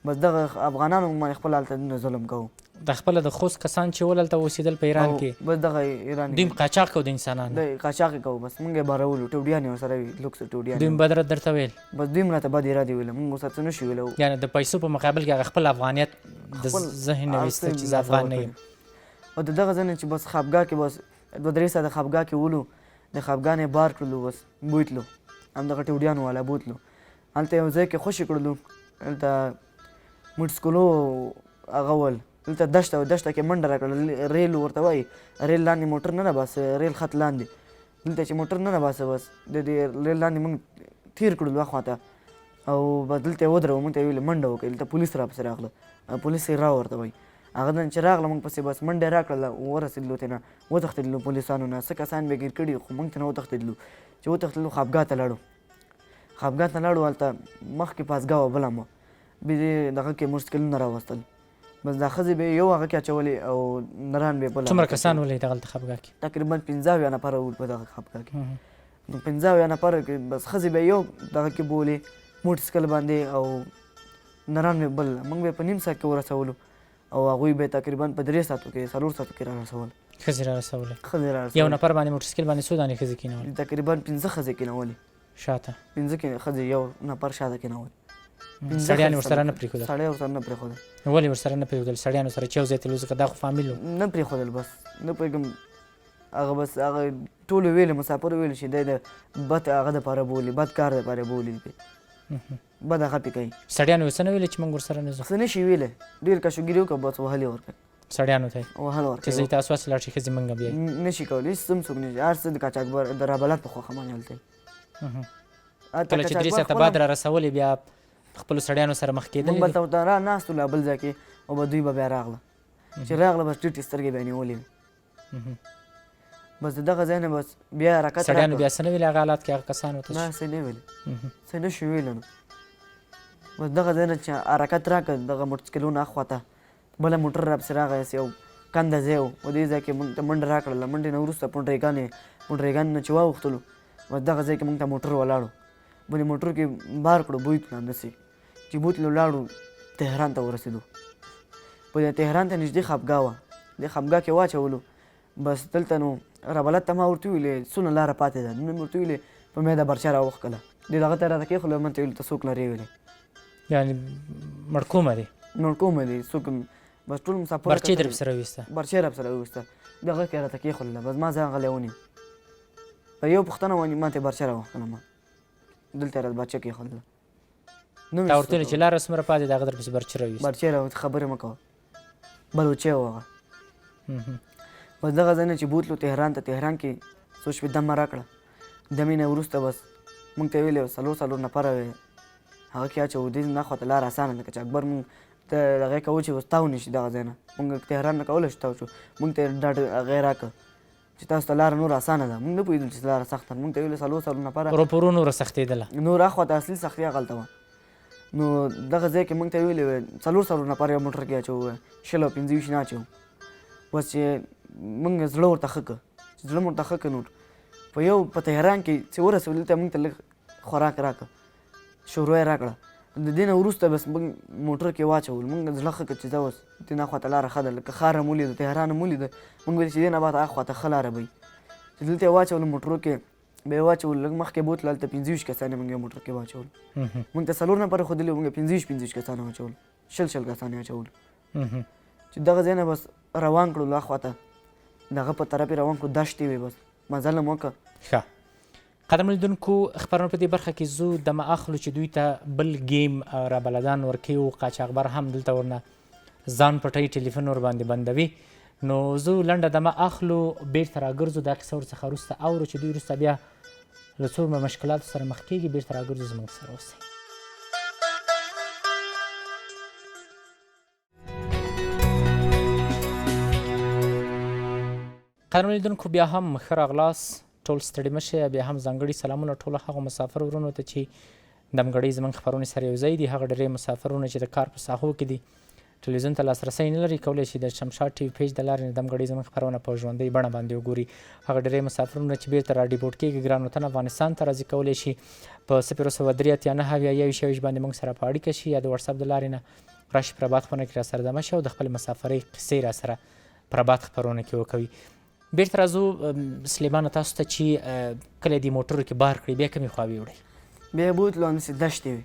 بس دغه افغانانو موږ باندې خپل هلته دونه ظلم کوو د خپله د خوست کسان چې ول هلته اوسېدل په ایران کې بس دغه ایران دوی هم قاچاق کوو د انسانانو د قاچاق یې کوو بس موږ یې بارولو ټیوډیانې ورسره وي لوکس ټیوډیانې دوی هم بدرت درته ویل بس دوی هم راته بد ارادې ویله موږ ورسره څه نشو ویلی یعنې د پیسو په مقابل کې هغه خپل افغانیت د ذهن نه ویسته چې زه افغان نه یم او د دغه ځای نه چې بس خوابګاه کې بس 2-3 ساعته خوابګاه کې ولو د خوابګاه نه یې بار کړلو بس بوتلو همدغه ټیوډیانو والا بوتلو هلته یو ځای کې خوشي کړلو هلته موټسکولو هغه ول دلته دشته او دشته کې منډه راکړله ریل ورته وایي ریل لاندې موټر نه راباسه ریل خط لاندې دلته چې موټر نه راباسه بس د دې ریل لاندې موږ تیر کړلو اخواته او بس دلته یې ودرو موږ ته یې ویلې منډه وکړئ دلته پولیس راپسې راغله پولیس یې راورته وایي هغه نن چې راغله موږ پسې بس منډه یې راکړله ورسېدلو ترې نه وتښتېدلو پولیسانو نه څه کسان به یې ګیر کړي خو موږ ته نه وتښتېدلو چې وتښتېدلو خوابګاه ته لاړو خوابګاه ته لاړو هلته مخکې پاسګاه وه بله مو بیا دغه کې موټرسایکلونه راوستل بس دا ښځې به یو هغه کې اچولې او نران به یې بله څومره کسان ولې دغلته خوابګاه کې تقریبا 15 نفره وو په دغه خوابګاه کې نو 15 نفره کې بس ښځې به یو دغه کې بولې موټرسایکل باندې او نران به بل موږ به په نیم ساعت کې ورسولو او هغوی به تقریبا په 3 ساعتو کې 4 ساعتو کې را رسول ښځې را رسولې ښځې را رسول یو نفر باندې موټرسایکل باندې څو دانې ښځې کېنولې تقریبا 15 ښځې کېنولې شاته 15 ښځې یو نفر شاته کېنول سړیان ورسره نه پرېښودل سړی ورسره نه پرېښودل ولې ورسره نه پرېښودل سړیانو سره چې یو ځای تللو ځکه دا خو فامیل و نه پرېښودل بس نه پوهېږم هغه بس هغه ټولو ویلې مسافرو ویلې چې دی د بد هغه دپاره بولي بد کار دپاره بولي بد هغه پې کوي سړیانو یې څه نه ویلې چې موږ ورسره نه ځو څه نه شي ویلی ډېر کشوګیري وکړه بس وهلې ورکړه سړیانو ته وهل چې ورکوي زه تاسو هسې لاړ شي ښځې موږ بیایي نشي کولی هېڅ هم څوک نشي هر څه د قاچاقبر د رابلت په خوښه باندې هلته کله چې 3 ساعته بعد را رسولې بیا خپلو سړیانو سره مخ موږ کېدلې به ته را ناست وو بل ځای کې او به دوی به بیا راغله چې راغله بس ټیټې سترګې بیا نیولې وې بس د دغه ځای نه بس بیا حرکت سړیانو بیا څه نه ویل هغه حالات کې هغه کسانو ته نه څه نه ویلې څه نه شو ویلی نو بس دغه ځای نه چې حرکت راکړه دغه موټرسایکلونو اخوا ته بله موټر راپسې راغی یو کنده ځای و په دې ځای کې موږ ته منډه راکړله منډې نه وروسته پونډریګان نه چې واوښتلو بس دغه ځای کې موږ ته موټر ولاړو بلې موټر کې بار کړو بوتلو همداسې چې بوتلو لاړو تهران ته ورسېدو په دې تهران ته نږدې خپګاه وه دې خپګاه کې واچولو بس دلته نو ربلت ته ما ورته ویلې څونه لاره پاتې ده نو مې ورته ویلې په میده برچه راوښکله دې دغه ته راته کېښولو ما ته ویلې ته څوک لرې ویلې یعنې مړکومه دی نړکومه دي څوک بس ټول مسافر برچې در پسې راویسته برچې راپسې راویسته دغه کې راته کېښولله بس ما ځان غلی ونیم په یو پوښتنه ونیم ما ته برچه راوښکله ما دلته راته برچه کېښولله تا ورته ویلې چې لاره څومره پاتې ده هغه در پسې برچې راویسته برچې راویسته خبرې مه کوه بلوچی و هغه بس دغه ځای نه چې بوتلو تهران ته تهران کې څو شپې دمه راکړه دمې نه وروسته بس موږ ته ویلې څلور نفره وې هغه کې اچوو دې نه خواته لاره اسانه ده که چې اکبر موږ ته هغې کوو چې اوس تاو نه شي دغه ځای نه موږ تهران نه کولی شو تاو شو موږ ته ډاډ هغې راکړه چې تاسو ته لاره نور اسانه ده موږ نه پوهېدل چې لاره سخته ده موږ ته ویلې څلور نفره روپورو نوره سختېدله نور اخواته اصلي سختي هغلته وه نو دغه ځای کې موږ ته ویلې وې څلور نفر یو موټر کې اچوو 20 او 25 نه اچوو بس چې موږ زړه ورته ښه که چې زړه مو ورته ښه که نور په تهران کې چې ورسېدو دلته موږ ته لږ خوراک راکړه شوروا یې راکړه د دې نه وروسته بس موږ موټر کې واچول موږ زړه ښه کړ چې دا اوس دې نه خواته لاره ښه ده لکه ښار هم ولیده تهران هم ولیده موږ ویل چې دې نه بعد اخواته ښه لاره به وي چې دلته یې واچول موټرو کې به یې واچول لږ مخکې بوتل هلته 25 کسان یې موږ یو موټر کې واچول موږ ته 4 نفره ښودلي موږ 25 کسان یې واچول 20 کسان یې اچول چې دغه ځای نه بس روان کړو لا خواته دغه په طرف یې روان کړو دښتې وې بس مزل مو وکړه ښه قدرمنو لیدونکو خپرونه په دې برخه کې زه دمه اخلو چې دوی ته بل گیم رابلدان ورکوي او قاچاقبر هم دلته ورنه ځان پټوي ټلیفون ورباندې بندوي نو زه لنډه دمه اخلو بیرته راګرځو دا کیسه ورڅخه وروسته اورو چې دوی وروسته بیا له څو مشکلاتو سره مخ کېږي بیرته راګرځو زموږ سره اوسئ قدرمنو لیدونکو بیا هم ښه راغلاست ټول ستړي مه شئ بیا هم ځانګړي سلامونه ټولو هغو مسافر ورونو ته چې دمګړۍ زموږ خپرونې سره یو ځای دي هغه ډېری مسافرونه چې د کار په ساحو کې دي ټلویزیون ته لاسرسی نه لري کولی شي د شمشاد ټي وي پیج د لارې نه دمګړۍ زموږ خپرونه په ژوندۍ بڼه باندې وګوري هغه ډېری مسافرونه چې بیرته راډیپورټ کېږي ګران وطن افغانستان ته راځي کولی شي په 003 9 باندې موږ سره په اړیکه شي یا د وټساپ د لارې نه راشي پرباد خپرونه کې راسره دمه شي او د خپلې مسافرۍ قصې راسره پرباد خپرونه کې وکوي بیرته راځو سلیمانه تاسو ته چې کله دې موټرو کې بار کړي بیا کومې خواوې وړئ بیا یې بوتلو همداسې دښتې وې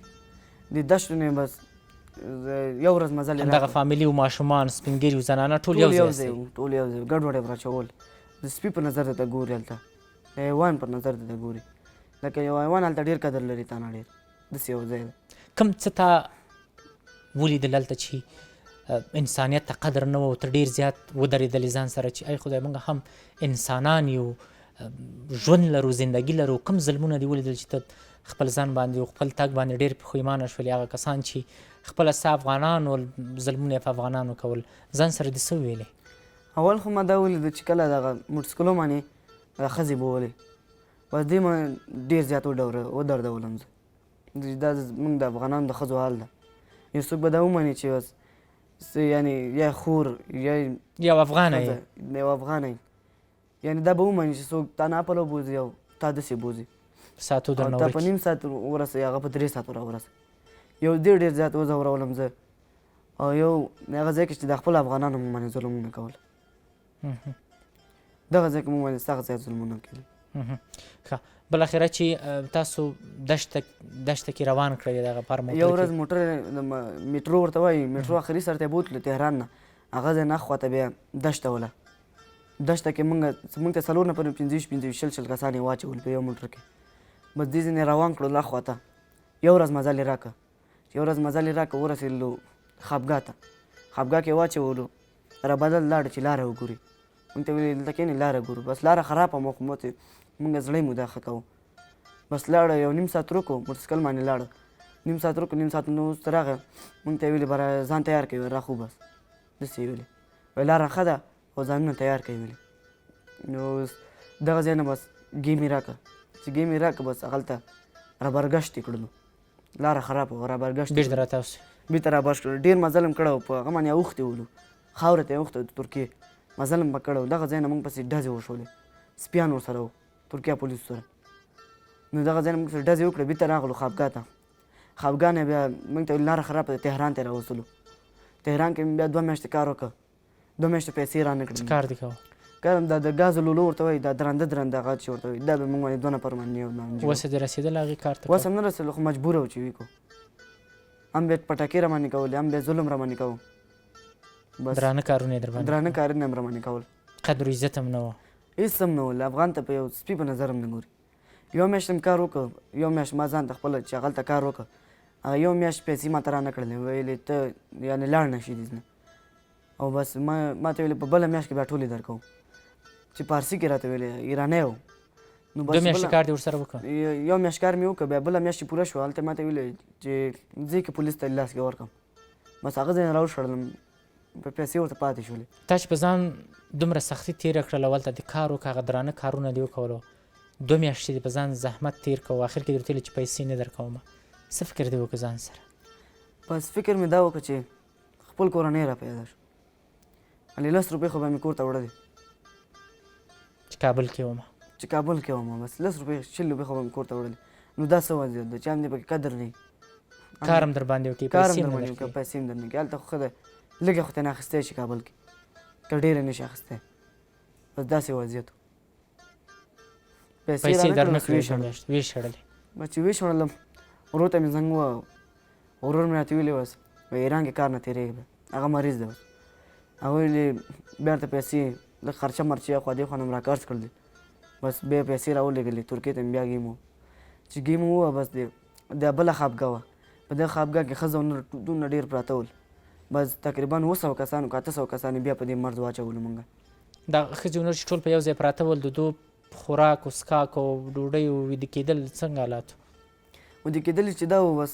د دښتو نه بس یو ورځ مزل همدغه فامیلي و ماشومان سپین ږیري و زنانه ټول یو ځای ټول یو ځای ګډوډ یې راچول د سپي په نظر درته ګوري هلته د حیوان په نظر درته ګوري لکه یو حیوان هلته ډېر قدر لري تا نه ډېر داسې یو ځای ده کوم څه تا ولیدل هلته چې انسانیت ته قدر نه و او ته ډېر زیات ودرېدلې ځان سره چې ای خدای موږ هم انسانان یو ژوند لرو زندګي لرو کوم ظلمونه دې ولیدل چې ته خپل ځان باندې او خپل تګ باندې ډېر پښیمانه شولې هغه کسان چې خپله ستا افغانان ول ظلمونه یې په افغانانو کول ځان سره دې څه ویلې اول خو ما دا ولیده چې کله دغه موټرسایکلو باندې ښځې بولې بس دې ما ډېر زیات ودردولم زه دا زموږ د افغانانو د ښځو حال ده یو څوک به دا ومني چې بس یعنی یا خور یو افغانه یې یو افغانه یې یعنی دا به ومني چې څوک تا ناپله بوځي او تا داسې بوځي ساعتو درنه تا په نیم ساعت ورسوي هغه په 3 ساعتو راورسوي یو ډېر زیات وځورولم زه او یو هغه ځای کې چې د خپل افغانانو مو باندې ظلمونه کول دغه ځای کې مو باندې سخت زیات ظلمونه کېدل ښه بالاخره چې تاسو دشته کې روان کړئ دغه پر موټر یو ورځ موټر میټرو ورته وایي میټرو اخري سر ته بوتلو تهران نه هغه ځای نه خواته بیا دشته وله دشته کې موږ ته 4 نفر 25 شل کسان یې واچول په یو موټر کې بس دې ځینې روان کړو لا خواته یو ورځ مزل یې راکړه ورسېدلو خپګاه ته خپګاه کې واچولو را بدل لاړه چې لاره وګوري. موږ ته ویلې دلته کښېنې لاره ګورو. بس لاره خرابه مو خو موږ زړه مو دا ښه کوو. بس لاړه یو نیم ساعت روکو موټرسایکل باندې لاړه. نیم ساعت روکو نیم ساعت نه وروسته راغی. موږ ته یې ویلې بره ځان تیار کوي راخو بس داسې یې ویلې. وایي لاره ښه ده او ځانونه تیار کوي ویلې. نو دغه ځای نه بس ګیم یې راکړه. چې ګیم یې راکړه بس هغلته رابرګشت یې کړلو. لاره خرابه وه رابرګشت بیرته راتاوسې بېرته رابرګشت کړلو. ډېر مزل هم کړی و په هغه باندې اوښتې ولو خاوره ته یې اوښتی د ترکیې مزل هم به کړی و. دغه ځای نه موږ پسې ډزې وشولې سپیان ورسره وو ترکیه پولیسو سره. نو دغه ځای نه موږ پسې ډزې وکړې بېرته راغلو خوابګاه ته. خوابګاه نه بیا موږ ته لاره خرابه ده تهران ته یې راوستلو. تهران کې مې بیا 2 میاشتې کار وکړ. 2 میاشتې پیسې رانه کړې. څه کار دې کوه؟ کار دا د ګازو لولو ورته وایي دا درنده هغه چې ورته وایي دا به موږ باندې 2 نفر باندې یو وسه دې رسېدل هغې کار ته؟ وس هم نه رسېدلو خو مجبوره وو چې وي کوو. هم بیا پټکې را باندې کولې هم بیا ظلم را باندې کوو. بس درانه کارونه یې در باندې درانه کارونه هم را باندې کول. قدر و عزت هم نه وه. هېڅ هم نه ول. افغان ته په یو سپي په نظر هم نه ګوري. یو میاشت هم کار وکړ. یو میاشت ما ځان ته خپله چې هغلته کار وکړ هغه یو میاشت پیسې ما ته رانه کړلې. ویلې ته یعنې لاړ نه شي دې نه. او بس ما ته ویلې په بله میاشت کې بیا ټولې درکوم. چې پارسي کې راته ویلې ایرانی و. نو بس 2 میاشتې کار دې ورسره وکړه؟ یو میاشت کار مې وکړ. بیا بله میاشت چې پوره شوه هلته ما ته ویلې چې ځې که پولیس ته لاس کې ورکړم. بس هغه ځای نه راوشړلم په پیسې ورته پاتې شولې. تا چې په ځان دومره سختي تېره کړل اولته دې کار وکړه هغه درانه کارونه دې وکولو 2 میاشتې دې په ځان زحمت تېر کړ او اخر کې دې ورته ویلې چې پیسې نه درکومه. څه فکر دې وکړه ځان سره؟ بس فکر مې دا وکړه چې خپل کورنۍ را پیدا شو. علي 10 روپۍ خو به مې کور ته وړلې چې کابل کې ومه. چې کابل کې وم بس 10 روپۍ 60 روپۍ خو به مې کور ته وړلې. نو دا څه وضعیت ده چې هم دې پکې قدر نه وي. کار هم در باندې وکړي کار پیسې هم هم در باندې درکړي. وکړه پیسې هم در نه کړي. هلته خو ښه ده لږه خو ترې نه اخیستی شي کابل کې که ډېره نه شي اخیستی. بس داسې وضعیت و. پیسې در نه کړې ویې شړلې. بس چې وشړلم ورور ته مې زنګ وواهه. ورور مې راته ویلې اوس په ایران کې کار نه تېرېږي هغه مریض دی اوس. هغه ویلې بیا ورته پیسې لږ خرچه مرچې خوا دې خوا نه مې راکارج کړلې. بس بیا پیسې راولېږلې ترکیې ته مې بیا ګیم وو. چې ګیم ووه بس دا بله خوابګاه وه. په دغه خوابګاه کې ښځه ونه دونه ډېر پراته ول. بس تقریبا 700 کسانو که 800 کسانو بیا په دې مرض واچولو مونږ. دا ښځې ونر چې ټول په یو ځای پراته ول د دو خوراک او څښاک او ډوډۍ او ویده کېدل څنګه حالات وو؟ ویده کېدل چې دا و بس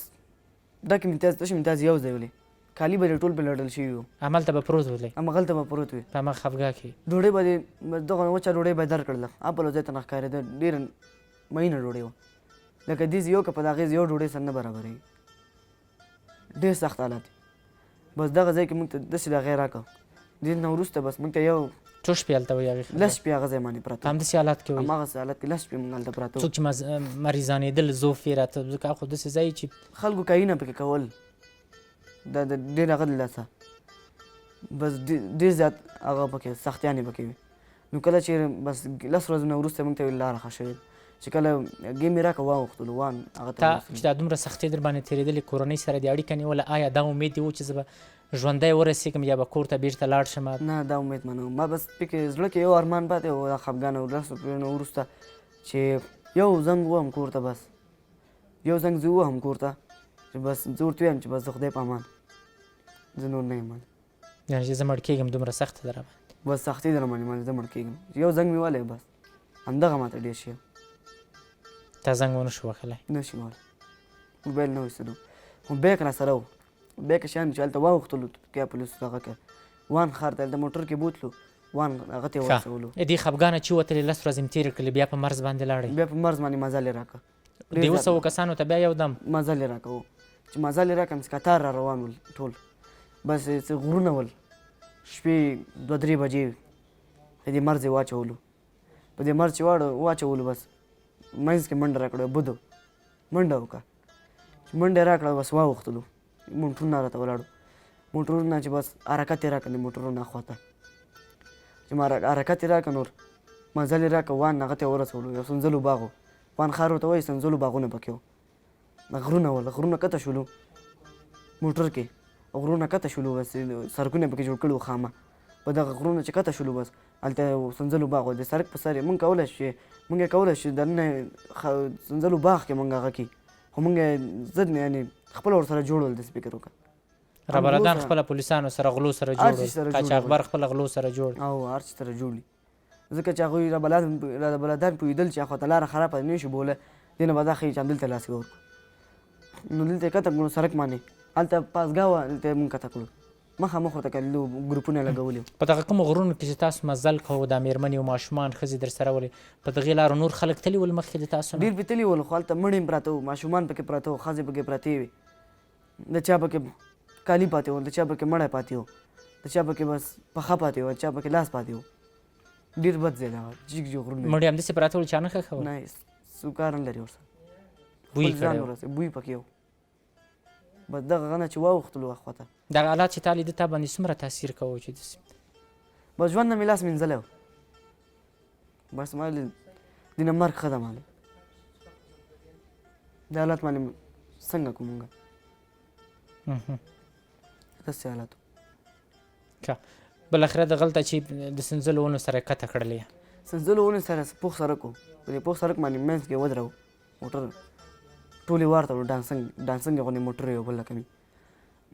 ډک امتیاز تش امتیاز یو ځای ولې کالي به ټول په لړل شوي وو. هملته به پروت ولې همغلته به پروت وي په همغه خفګاه کې ډوډۍ به دې دغه وچه ډوډۍ به یې درکړله. اپل ځای ته نه ښکارېده ډېره مینه ډوډۍ وه. لکه دې یو که په د هغې یو ډوډۍ سره نه برابرېږي. ډېر سخت حالات. بس دغه ځای کې موږ ته داسې د هغې راکړه. دې نه وروسته بس موږ ته یو څو شپې هلته وایي هغې 10 شپې هغه ځای باندې پراته همداسې حالات کې وایي هماغسې حالت کې 10 شپې موږ هلته پراته څوک چې مریضانېدل زوف یې راته ځکه خو داسې ځای چې خلکو کایونه پکې کول دا د ډېر هغه د لاسه بس ډېر زیات هغه پکې سختیانې پکې وي. نو کله چې بس 10 ورځو نه وروسته موږ ته ویل لاره ښه شوې چې کله ګیم یې راکړه واوښتلو وان هغه ته تا چې دا دومره سختۍ در باندې تېرېدلې کورنۍ سره دې اړیکه نیوله آیا دا امید دې و چې زه به ژوندی ورسېږم یا به کور ته بېرته لاړ شم؟ نه دا امید منه ما بس پکې زړه کې یو ارمان پاتې و دا خفګان او 10 روپیو نه وروسته چې یو زنګ ووهم کور ته بس یو زنګ زه ووهم کور ته چې بس زه ورته ویم چې بس د خدای په امان زه نور نه یم یعنې چې زه مړ کېږم دومره سخته ده راباندې بس سختي در باندې زه مړ کېږم یو زنګ مې ولی بس همدغه ماته ډېر شي تا زنګ ونه شو وهلی نه شي ولی موبایل نه وایستلو خو بیک را سره و بیک شیان چې هلته واوښتلو ترکیه پولیسو دغه کې وان ښار ته هلته موټر کې بوتلو وان هغه ته یې ورسولو دې خفګانه چې وتلې 10 ورځې مې تېرې کړلې بیا په مرض باندې لاړې بیا په مرض باندې مزل یې راکړه دې 200 کسانو ته بیا یو دم مزل یې راکړه چې مزل یې راکړه همسې کتار را روان ول ټول بس څه غرونه ول شپې 2-3 بجې په دې مرض یې واچولو په دې مرض چې واچولو بس منځ کې منډه راکړه بدو منډه وکړه چې منډه یې راکړه بس واوښتلو موټرونه راته ولاړو موټرونه چې بس حرکت یې راکړه موټرونه اخواته چې ما حرکت یې راکړه نور مزل یې راکړه وان هغه ته یې ورسولو یو سنځلو باغ و وان ښار ورته وایي سنځلو باغونه پکې وو غرونه ول غرونه کته شولو موټر کې غرونه کته شولو بس سړکونه پکې جوړ کړي وو خامه په دغه غرونه چې کته شولو بس هلته سنځلو باغ و د سړک په سر یې مونږ کولی شو دننه سنځلو باغ کې مونږ هغه کې خو مونږ یې ضد یعنې خپله ورسره جوړول داسې فکر وکړه رابلدان خپله پولیسانو سره غلو سره هر چی سره جوړ جوړ قاچاقبر خپله غلو سره جوړ او هر چی سره جوړ دي ځکه چې هغوی رابلدان پوهېدل چې اخواته لاره خرابه نه شي بوله دې نه به دا ښیي چې همدلته لاس ورکړو نو دلته یې کته کړو سړک باندې هلته پاسګاه وه دلته یې مونږ کته کړو مخامخ ورته کتلو ګروپونه لګولي وو په دغه کومو غرونو کې چې تاسو مزل کوو دا مېرمنې او ماشومان ښځې در سره ولې په دغې لارو نور خلک تللي ول مخکې د تاسو نه ډېر پې تللي ول خو هلته مړي هم پراته وو ماشومان پکې پراته وو ښځې پکې پراتې وې د چا پکې کالي پاتې وو د چا پکې مړی پاتې وو د چا پکې بس پښه پاتې وه چا پکې لاس پاتې وو ډېر بد ځای دا جګ جګ غرونه مړي همداسې پراته ول چا نه ښخول نه سوکار نه لري ورسره بوی خپل ځان کړی و. ورسې بوی پکې وو بس دغه غنه چې واوښتلو اخواته دغه حالات چې تا لیده تا باندې څومره تاثیر کوو چې داسې بس ژوند نه مې لاس مینځلی و بس ما ویل دینه مرګ ښه ده ماله د حالات باندې څنګه کوو مونږ داسې حالات ښه بالاخره دغلته چې د سنځلو ونو سره یې کته کړلې سنځلو ونې سره پوخ سړک و په دې پوخ سړک باندې منځ کې ودرو موټر ټولې وار ته ډانسنګ غوندې موټر یو بل لکه مې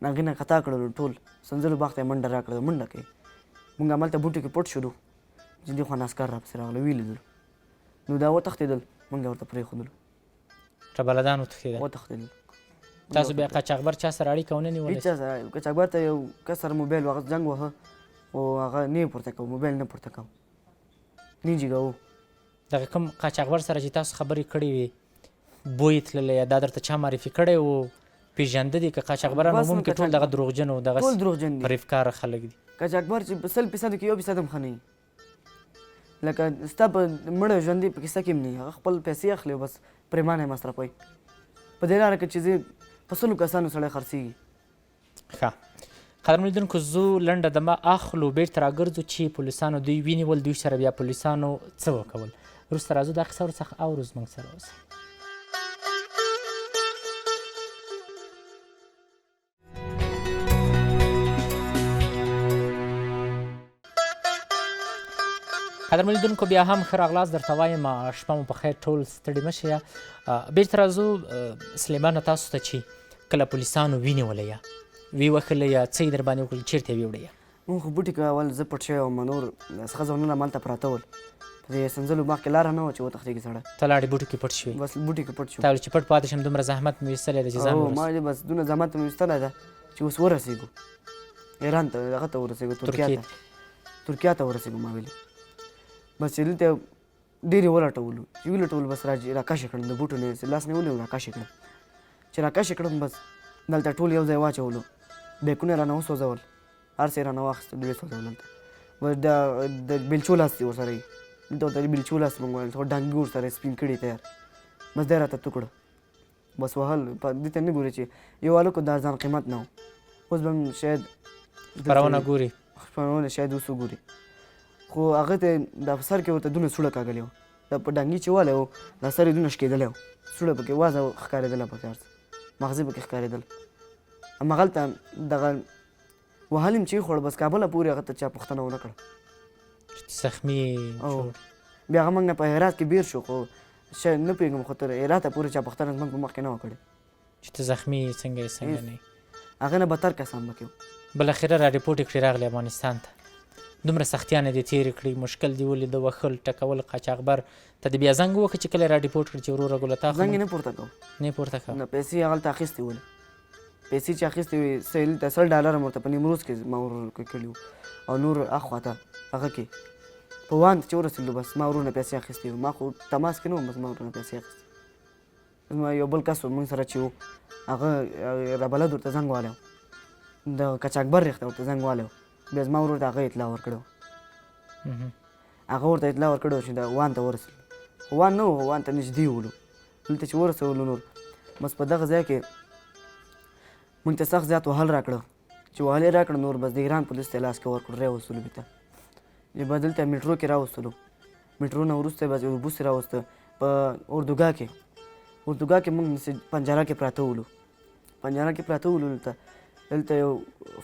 هغې نه خطا کړلو ټول سنځلو باغ ته یې منډه راکړه منډه کوي مونږ همالته بوټو کې پټ شولو چې دې خوا نه عسکر راپسې راغله ویې لیدلو نو دا وتښتېدل مونږ یې ورته پرېښودلو ربلدان وتښتېدل وتښتېدل تاسو بیا قاچاقبر چا سره اړیکه ونه نیولې هېچا سره قاچاقبر ته یو کس سره موبایل و هغه جنګ وهه خو هغه نه یې پورته کوو موبایل نه پورته کوو نه یې جګوو دغه کوم قاچاقبر سره چې تاسو خبرې کړې وې بوی تللی یا دا درته چا معرفي کړی و پېژانده دي که قاچاقبران بس نو عموم کې ټول دغه دروغجن او ټول دغه دروغجن دي فریبکاره خلک دي قاچاقبر چې 100% کې 1% هم ښه نه وي لکه ستا په مړه ژوندي په کیسه کې هم نه وي هغه خپل پیسې اخلي او بس پرېمانه یې مصرفوي په دې لاره کې چې زه په سلو کسانو سړی خرڅېږي ښه قدرمن لیدونکو زو لنډه دمه اخلو بیرته راګرځو چې پولیسانو دوی ونیول دوی سره بیا پولیسانو څه وکول وروسته راځو دا قصه ورڅخه اورو زموږ سره اوسئ قدرمن لیدونکو بیا هم ښه راغلاست درته وایم شپه مو په خیر ټول ستړي مه شئ بېرته راځو سلیمانه تاسو ته چې کله پولیسانو ونیوله یا ویې وښله یا څه یې در باندې وکړل چېرته یې ویوړه یا مونږ خو بوټي کې اول زه پټ شوی وم نور ښځه ونونه همالته پراته ول په دې سنځلو باغ کې لاره نه وه چې وتښتېږي سړی ته لاړې بوټو کې پټ شوې بس بوټي کې پټ شو تا ویل چې پټ پاتې شم دومره زحمت مې ویستلی ده چې ځان او ورسوم. ما ویلې بس دونه زحمت مې ویستلی ده چې اوس ورسېږو ایران ته هغه ته ورسېږو ترکیه ته ورسېږو ما ویلې بس چې دلته ډېرې ولټولو چې ولټولو بس راکشې کړم د بوټو نه لاس مې ونیو راکشې کړم چې راکشې کړم بس دلته ټول یو ځای واچولو بیکونه یې رانه وسوځول هر څه یې رانه واخیستل ډېر سوځول دلته بس د بیلچو لاس دی ورسره یې دلته ورته بیلچو لاس مونږ ویل څو ډانګي ورسره یې سپین کړي تیار بس دی راته تو کړه بس وهل دې ته نه ګوري چې یو هلک دا ځان قیمت نه و اوس به هم شاید خپرونه ګوري خپرونه شاید اوس وګوري خو هغه ته د سر کې ورته دونه سوړه کاږلې وه دا په ډانګي چې والی و دا سر یې دونه شکېدلی و سوړه پکې وازه ښکارېدله پکې هر څه مغزي پکې ښکارېدل هماغلته دغه وهل یې چې وخوړ بس کابله پورې هغه ته چا پوښتنه ونه کړه زخمي او بیا هغه موږ نه په هرات کې بیر شو خو شاید نه پوهېږم خو تر هراته پورې چا پوښتنه زموږ په مخکې نه وه کړې چې ته زخمي یې څنګه یې څنګه نه یې هغه نه بدتر کسان پکې وو بالاخره را ریپورټ یې کړې راغلی افغانستان ته دومره سختیانې دې تېرې کړي مشکل دې ولیده وښل ټکول قاچاقبر ته دې بیا زنګ وکړه چې کله را ریپورټ کړي چې وروره ګله تا زنګ یې نه پورته کوو نه یې پورته کړه نه پیسې هغلته اخیستې ولې پیسې چې اخیستې وې دلته $100 مې ورته په نیمروز کې ما ورکړي کړي وو او نور اخواته هغه کې په وان چې ورسېدلو بس ما ورونه پیسې اخیستې وې ما خو تماس کې نه وم بس ما ورونه پیسې اخیستې زما یو بل کس و موږ سره چې و هغه رابلد ورته زنګ والی و د قاچاقبر ریخته ورته زنګ والی و بیا زما ورور ته هغه اطلاع ورکړی و هغه ورته اطلاع ورکړی و چې د وان ته ورسېدلو خو وان نه و وان ته نږدې ولو دلته چې ورسولو نور بس په دغه ځای کې مونږ ته سخت زیات وهل راکړه چې وهل یې راکړه نور بس د ایران پولیس ته یې لاس کې ورکړو راوستلو بېرته چې به دلته میټرو کې راوستلو میټرو نه وروسته یې بس یو بوس راوسته په اردوګاه کې مونږ پنجاره کې پراته ولو دلته یو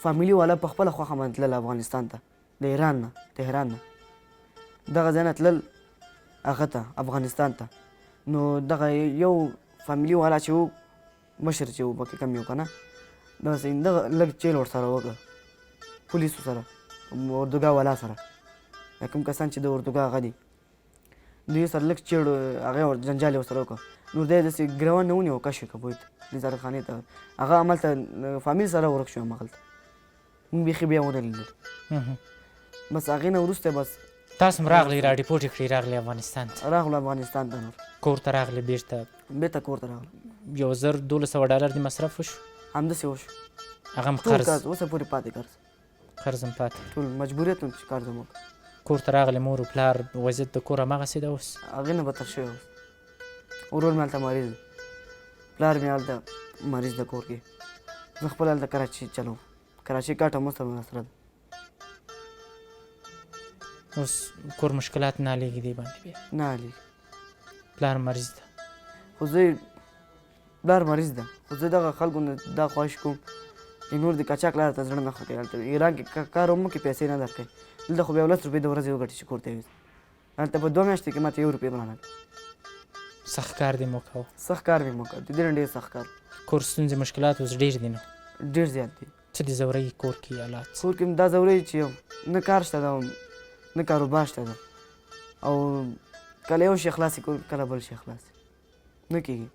فامیلي والا په خپله خوښه باندې تلل افغانستان ته د ایران نه تهران نه دغه ځای نه تلل هغه ته افغانستان ته نو دغه یو فامیلي والا چې و مشر چې و پکې کم یو که نه داسې دغه لږ چیل ورسره وکړه پولیسو سره اردوګاه والا سره کوم کسان چې د اردوګاه هغه دي دوی سره لږ چیړ هغه جنجال یې ورسره وکړه نو دی داسې ګروان نه ونیو کش یې کړ بوی ته نظارتخانې ته هغه هملته فامیل سره ورک شو همغلته مونږ بیخي بیا ونه لیدل بس هغې نه وروسته بس تاسو هم راغلی را ریپورټ یې کړی راغلی افغانستان ته راغلو افغانستان ته نور کور ته راغلی بیرته بېرته کور ته راغلو $1,200 دې مصرف وشو همداسې وشو هغه هم ټول قرض قرض اوسه پورې پاتې قرض قرض هم پاتې ټول مجبوریت و چې قرض هم وکړه کور ته راغلی مور و پلار وضعیت د کور هماغسې ده اوس هغې نه بدتر شوی اوس ورور مې هلته مریض دی پلار مې هلته مریض ده کور کې زه خپل هلته کراچي چلوم کراچي کاټه مست مې سره ده اوس کور مشکلات نه حلېږي دې باندې بیا نه حلېږي پلار مریض ده خو زه پلار مریض ده خو زه دغه خلکو نه دا خواهش کوم چې نور د قاچاق لاره ته زړه نه ښه کوي هلته ایران کې کار هم وکړي پیسې نه درکوي دلته خو بیا 10 روپۍ د ورځې وګټي چې کور ته یوځي هلته په 2 میاشتې کې ماته 1 روپۍ هم رانغلې سخت کار دې مو کوه سخت کار مې مو کوه د دې نه ډېر سخت کار کور ستونزې مشکلات اوس ډېر دي نو ډېر زیات دي څه دې ځوروي کور کې حالات کور کې دا ضروري چې نه کار شته ده نه کاروبار شته ده او کله یو شی خلاص کور کله بل شی خلاص نه کېږي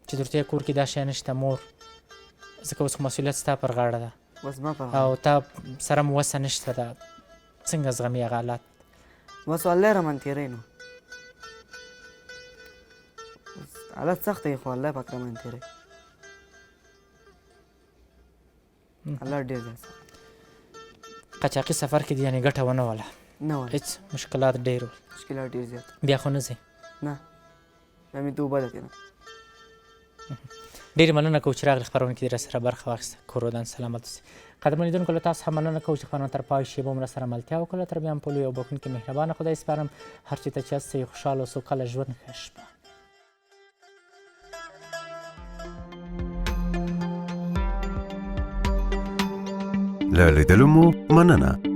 چې درته کور کې دا شی نشته مور ځکه اوس مسؤلیت ستا پر غاړه ده بس ما په او تا سره مو وسه نشته ده څنګه زغمي هغه حالات بس الله رحمان تېری نو حالت سخت دی خو الله پاک رحمان تېری الله ډېر زیات سخت قاچاقي سفر کې دې یعنې ګټه ونه وله نه ولا هېڅ مشکلات ډېر ول مشکلات ډېر زیات بیا خو نه ځې نه بیا مې توبه ده کنه ډېرې مننه کوو چې راغلې خپرونه کې دې راسره برخه واخیسته کور ودان سلامت اوسئ قدرمن لیدونکو له تاسو هم مننه کوو چې خپرونه تر پای شیبه مو راسره ملتیا وکړله تر بیا هم په لوی او بښونکي مهربانه خدای سپارم هر چېرته چې هستئ خوشحاله او سوکاله ژوند ښه شپه له لیدلو مو مننه